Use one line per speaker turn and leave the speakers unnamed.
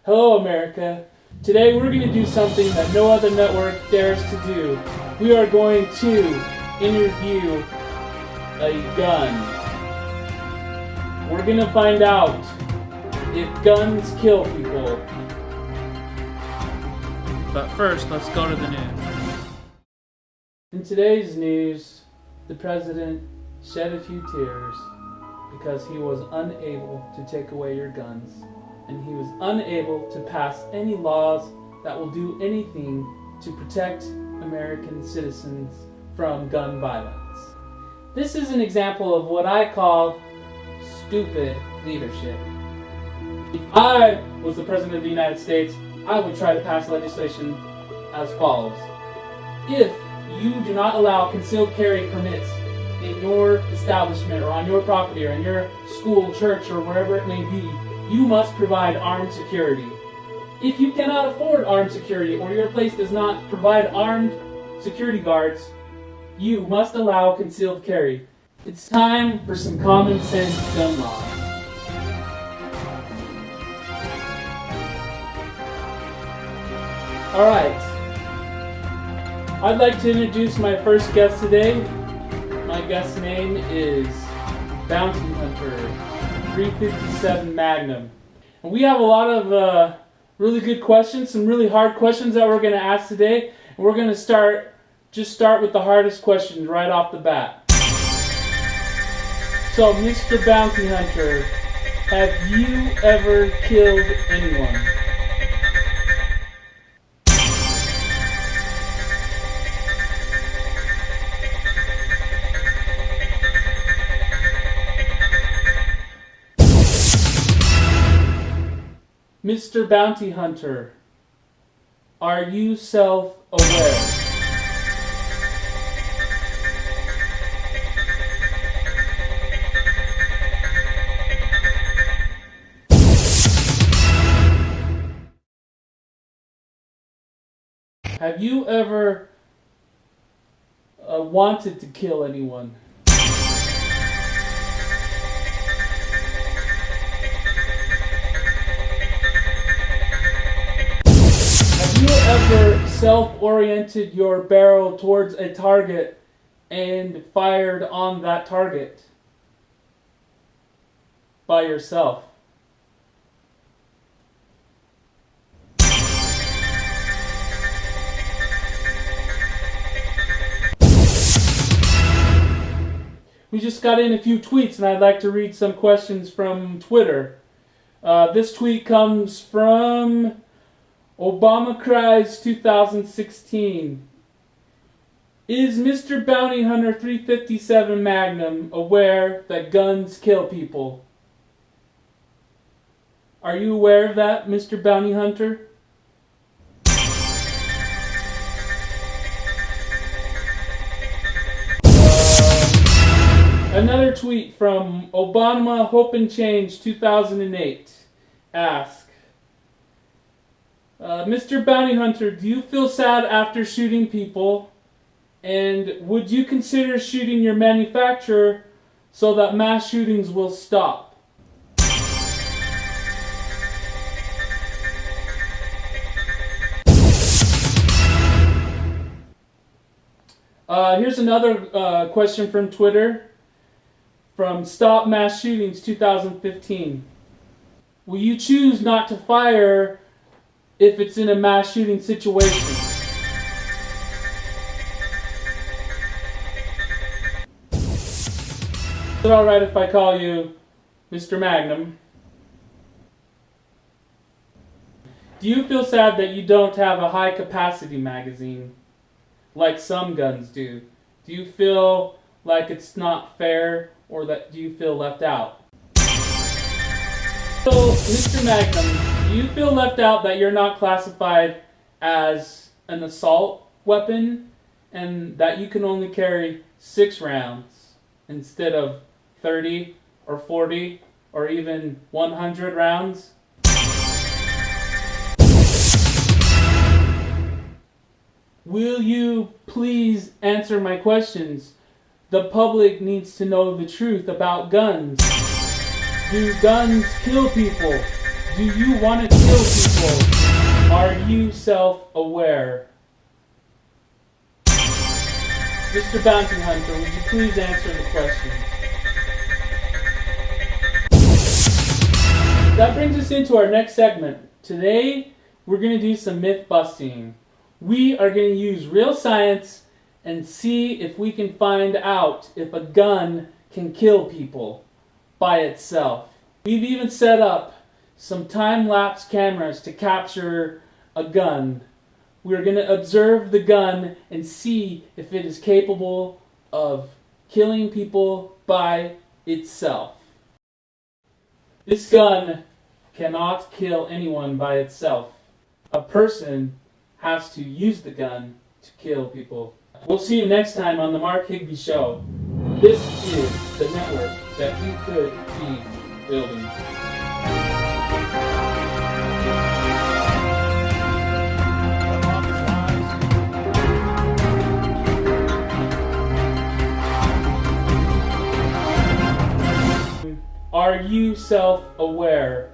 Hello, America. Today we're going to do something that no other network dares to do. We are going to interview a gun. We're going to find out if guns kill people. But first, let's go to the news. In today's news, the president shed a few tears because he was unable to take away your guns, and he was unable to pass any laws that will do anything to protect American citizens from gun violence. This is an example of what I call stupid leadership. If I was the President of the United States, I would try to pass legislation as follows. If you do not allow concealed carry permits in your establishment or on your property or in your school, church, or wherever it may be, you must provide armed security. If you cannot afford armed security or your place does not provide armed security guards, you must allow concealed carry. It's time for some common sense gun laws. Alright, I'd like to introduce my first guest today. My guest's name is Bounty Hunter 357 Magnum. And we have a lot of really good questions, some really hard questions that we're going to ask today. And we're going to start with the hardest questions right off the bat. So, Mr. Bounty Hunter, have you ever killed anyone? Mr. Bounty Hunter, are you self-aware? Have you ever wanted to kill anyone? Have you ever self-oriented your barrel towards a target and fired on that target by yourself? We just got in a few tweets, and I'd like to read some questions from Twitter. This tweet comes from Obama Cries 2016. Is Mr. Bounty Hunter 357 Magnum aware that guns kill people? Are you aware of that, Mr. Bounty Hunter? Another tweet from Obama Hope and Change 2008 asks, Mr. Bounty Hunter, do you feel sad after shooting people? And would you consider shooting your manufacturer so that mass shootings will stop? Here's another question from Twitter. From Stop Mass Shootings 2015. Will you choose not to fire if it's in a mass shooting situation? Is it alright if I call you Mr. Magnum? Do you feel sad that you don't have a high capacity magazine like some guns do? Do you feel like it's not fair, or do you feel left out? So, Mr. Magnum, do you feel left out that you're not classified as an assault weapon and that you can only carry 6 rounds instead of 30 or 40 or even 100 rounds? Will you please answer my questions? The public needs to know the truth about guns. Do guns kill people? Do you want to kill people? Are you self-aware? Mr. Bounty Hunter, would you please answer the questions? That brings us into our next segment. Today, we're going to do some myth busting. We are going to use real science and see if we can find out if a gun can kill people by itself. We've even set up some time-lapse cameras to capture a gun. We're going to observe the gun and see if it is capable of killing people by itself. This gun cannot kill anyone by itself. A person has to use the gun to kill people. We'll see you next time on the Mark Higbee Show. This is the network that we could be building. Are you self-aware?